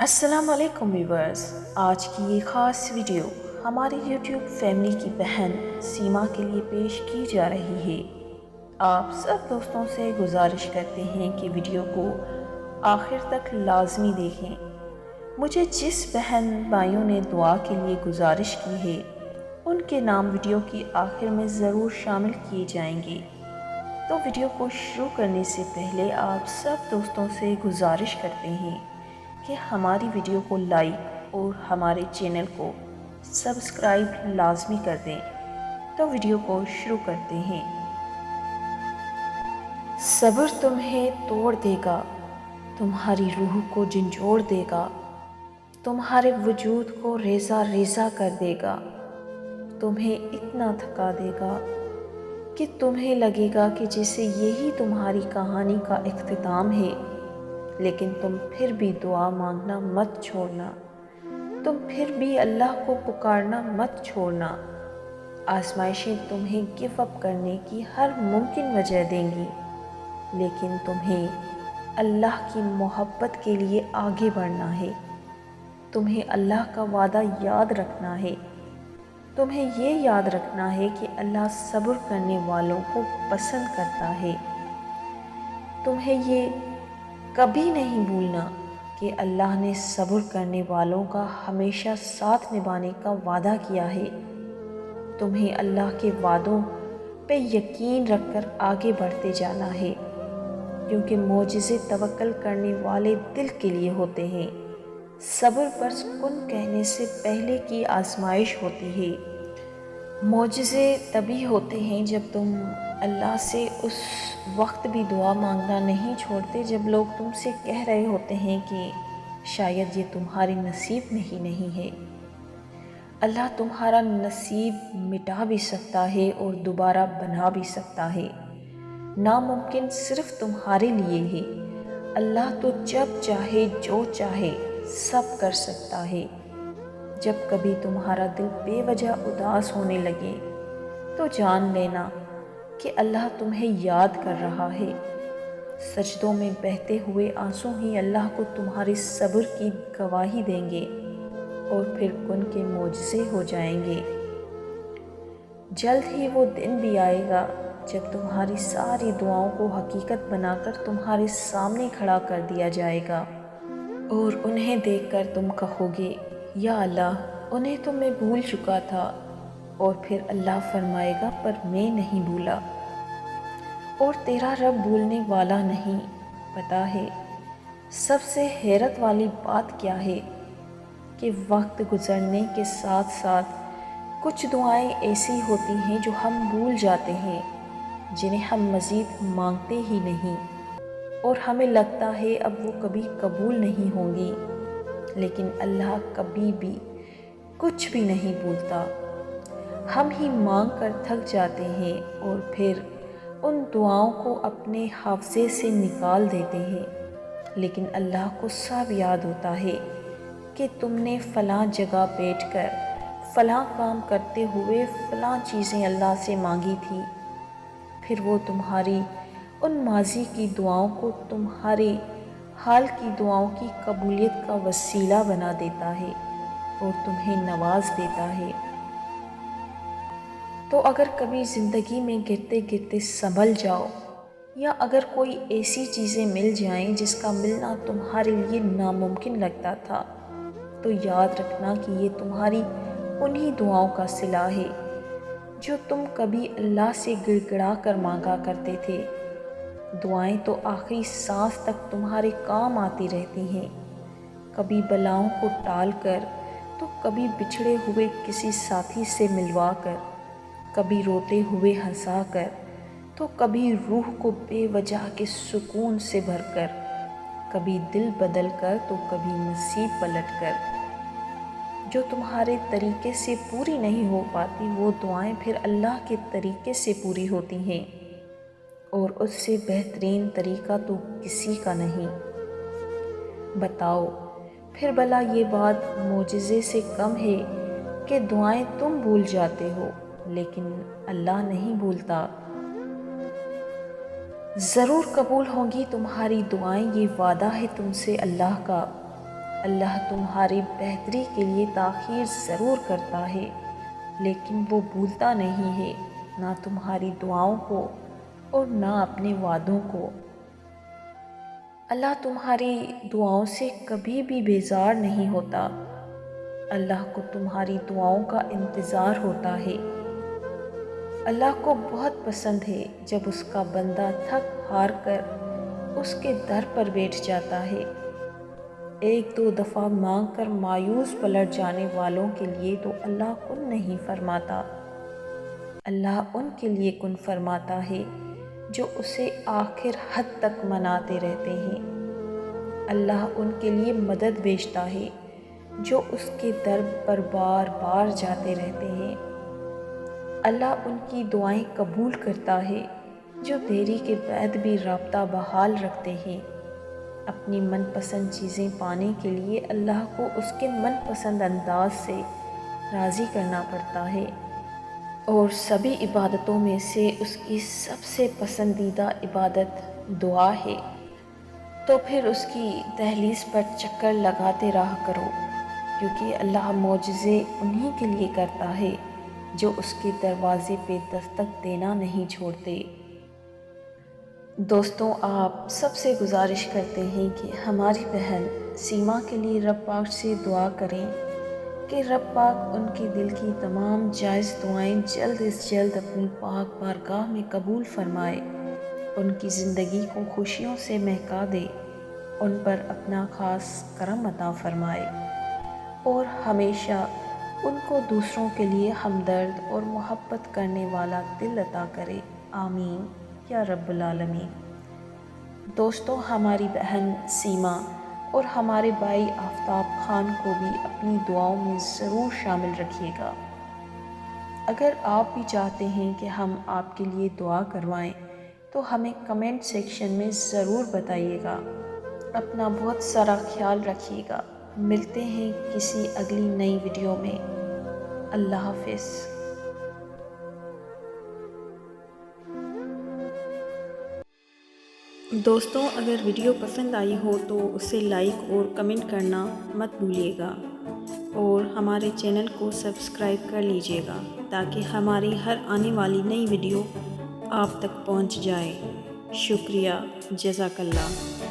السلام علیکم ویورز، آج کی یہ خاص ویڈیو ہماری یوٹیوب فیملی کی بہن سیما کے لیے پیش کی جا رہی ہے۔ آپ سب دوستوں سے گزارش کرتے ہیں کہ ویڈیو کو آخر تک لازمی دیکھیں۔ مجھے جس بہن بھائیوں نے دعا کے لیے گزارش کی ہے ان کے نام ویڈیو کی آخر میں ضرور شامل کیے جائیں گے۔ تو ویڈیو کو شروع کرنے سے پہلے آپ سب دوستوں سے گزارش کرتے ہیں کہ ہماری ویڈیو کو لائک اور ہمارے چینل کو سبسکرائب لازمی کر دیں۔ تو ویڈیو کو شروع کرتے ہیں۔ صبر تمہیں توڑ دے گا، تمہاری روح کو جھنجھوڑ دے گا، تمہارے وجود کو ریزہ ریزہ کر دے گا، تمہیں اتنا تھکا دے گا کہ تمہیں لگے گا کہ جیسے یہی تمہاری کہانی کا اختتام ہے۔ لیکن تم پھر بھی دعا مانگنا مت چھوڑنا، تم پھر بھی اللہ کو پکارنا مت چھوڑنا۔ آزمائشیں تمہیں گیو اپ کرنے کی ہر ممکن وجہ دیں گی، لیکن تمہیں اللہ کی محبت کے لیے آگے بڑھنا ہے۔ تمہیں اللہ کا وعدہ یاد رکھنا ہے۔ تمہیں یہ یاد رکھنا ہے کہ اللہ صبر کرنے والوں کو پسند کرتا ہے۔ تمہیں یہ کبھی نہیں بھولنا کہ اللہ نے صبر کرنے والوں کا ہمیشہ ساتھ نبھانے کا وعدہ کیا ہے۔ تمہیں اللہ کے وعدوں پہ یقین رکھ کر آگے بڑھتے جانا ہے، کیونکہ معجزے توکل کرنے والے دل کے لیے ہوتے ہیں۔ صبر پر کن کہنے سے پہلے کی آزمائش ہوتی ہے۔ معجزے تبھی ہوتے ہیں جب تم اللہ سے اس وقت بھی دعا مانگنا نہیں چھوڑتے جب لوگ تم سے کہہ رہے ہوتے ہیں کہ شاید یہ تمہارے نصیب میں ہی نہیں ہے۔ اللہ تمہارا نصیب مٹا بھی سکتا ہے اور دوبارہ بنا بھی سکتا ہے۔ ناممکن صرف تمہارے لیے ہے۔ اللہ تو جب چاہے جو چاہے سب کر سکتا ہے۔ جب کبھی تمہارا دل بے وجہ اداس ہونے لگے تو جان لینا کہ اللہ تمہیں یاد کر رہا ہے۔ سجدوں میں بہتے ہوئے آنسو ہی اللہ کو تمہارے صبر کی گواہی دیں گے اور پھر کن کے معجزے ہو جائیں گے۔ جلد ہی وہ دن بھی آئے گا جب تمہاری ساری دعاؤں کو حقیقت بنا کر تمہارے سامنے کھڑا کر دیا جائے گا، اور انہیں دیکھ کر تم کہو گے یا اللہ انہیں تو میں بھول چکا تھا، اور پھر اللہ فرمائے گا پر میں نہیں بھولا، اور تیرا رب بھولنے والا نہیں۔ پتہ ہے سب سے حیرت والی بات کیا ہے کہ وقت گزرنے کے ساتھ ساتھ کچھ دعائیں ایسی ہوتی ہیں جو ہم بھول جاتے ہیں، جنہیں ہم مزید مانگتے ہی نہیں، اور ہمیں لگتا ہے اب وہ کبھی قبول نہیں ہوں گی۔ لیکن اللہ کبھی بھی کچھ بھی نہیں بھولتا۔ ہم ہی مانگ کر تھک جاتے ہیں اور پھر ان دعاؤں کو اپنے حافظے سے نکال دیتے ہیں، لیکن اللہ کو سب یاد ہوتا ہے کہ تم نے فلاں جگہ بیٹھ کر فلاں کام کرتے ہوئے فلاں چیزیں اللہ سے مانگی تھی۔ پھر وہ تمہاری ان ماضی کی دعاؤں کو تمہارے حال کی دعاؤں کی قبولیت کا وسیلہ بنا دیتا ہے اور تمہیں نواز دیتا ہے۔ تو اگر کبھی زندگی میں گرتے گرتے سنبھل جاؤ، یا اگر کوئی ایسی چیزیں مل جائیں جس کا ملنا تمہارے لیے ناممکن لگتا تھا، تو یاد رکھنا کہ یہ تمہاری انہی دعاؤں کا صلہ ہے جو تم کبھی اللہ سے گڑ گڑا کر مانگا کرتے تھے۔ دعائیں تو آخری سانس تک تمہارے کام آتی رہتی ہیں، کبھی بلاؤں کو ٹال کر تو کبھی بچھڑے ہوئے کسی ساتھی سے ملوا کر، کبھی روتے ہوئے ہنسا کر تو کبھی روح کو بے وجہ کے سکون سے بھر کر، کبھی دل بدل کر تو کبھی نصیب پلٹ کر۔ جو تمہارے طریقے سے پوری نہیں ہو پاتی وہ دعائیں پھر اللہ کے طریقے سے پوری ہوتی ہیں، اور اس سے بہترین طریقہ تو کسی کا نہیں۔ بتاؤ پھر بھلا یہ بات معجزے سے کم ہے کہ دعائیں تم بھول جاتے ہو لیکن اللہ نہیں بھولتا؟ ضرور قبول ہوں گی تمہاری دعائیں، یہ وعدہ ہے تم سے اللہ کا۔ اللہ تمہاری بہتری کے لیے تاخیر ضرور کرتا ہے، لیکن وہ بھولتا نہیں ہے، نہ تمہاری دعاؤں کو اور نہ اپنے وعدوں کو۔ اللہ تمہاری دعاؤں سے کبھی بھی بیزار نہیں ہوتا۔ اللہ کو تمہاری دعاؤں کا انتظار ہوتا ہے۔ اللہ کو بہت پسند ہے جب اس کا بندہ تھک ہار کر اس کے در پر بیٹھ جاتا ہے۔ ایک دو دفعہ مانگ کر مایوس پلٹ جانے والوں کے لیے تو اللہ کن نہیں فرماتا۔ اللہ ان کے لیے کن فرماتا ہے جو اسے آخر حد تک مناتے رہتے ہیں۔ اللہ ان کے لیے مدد بھیجتا ہے جو اس کے در پر بار بار جاتے رہتے ہیں۔ اللہ ان کی دعائیں قبول کرتا ہے جو دیری کے بعد بھی رابطہ بحال رکھتے ہیں۔ اپنی من پسند چیزیں پانے کے لیے اللہ کو اس کے من پسند انداز سے راضی کرنا پڑتا ہے، اور سبھی عبادتوں میں سے اس کی سب سے پسندیدہ عبادت دعا ہے۔ تو پھر اس کی دہلیز پر چکر لگاتے رہا کرو، کیونکہ اللہ معجزے انہی کے لیے کرتا ہے جو اس کے دروازے پہ دستک دینا نہیں چھوڑتے۔ دوستوں، آپ سب سے گزارش کرتے ہیں کہ ہماری بہن سیما کے لیے رب پاک سے دعا کریں کہ رب پاک ان کے دل کی تمام جائز دعائیں جلد از جلد اپنی پاک بارگاہ میں قبول فرمائے، ان کی زندگی کو خوشیوں سے مہکا دے، ان پر اپنا خاص کرم عطا فرمائے، اور ہمیشہ ان کو دوسروں کے لیے ہمدرد اور محبت کرنے والا دل عطا کرے، آمین یا رب العالمین۔ دوستوں، ہماری بہن سیما اور ہمارے بھائی آفتاب خان کو بھی اپنی دعاؤں میں ضرور شامل رکھیے گا۔ اگر آپ بھی چاہتے ہیں کہ ہم آپ کے لیے دعا کروائیں تو ہمیں کمنٹ سیکشن میں ضرور بتائیے گا۔ اپنا بہت سارا خیال رکھیے گا۔ ملتے ہیں کسی اگلی نئی ویڈیو میں۔ اللہ حافظ۔ دوستوں، اگر ویڈیو پسند آئی ہو تو اسے لائک اور کمنٹ کرنا مت بھولیے گا، اور ہمارے چینل کو سبسکرائب کر لیجیے گا تاکہ ہماری ہر آنے والی نئی ویڈیو آپ تک پہنچ جائے۔ شکریہ، جزاک اللہ۔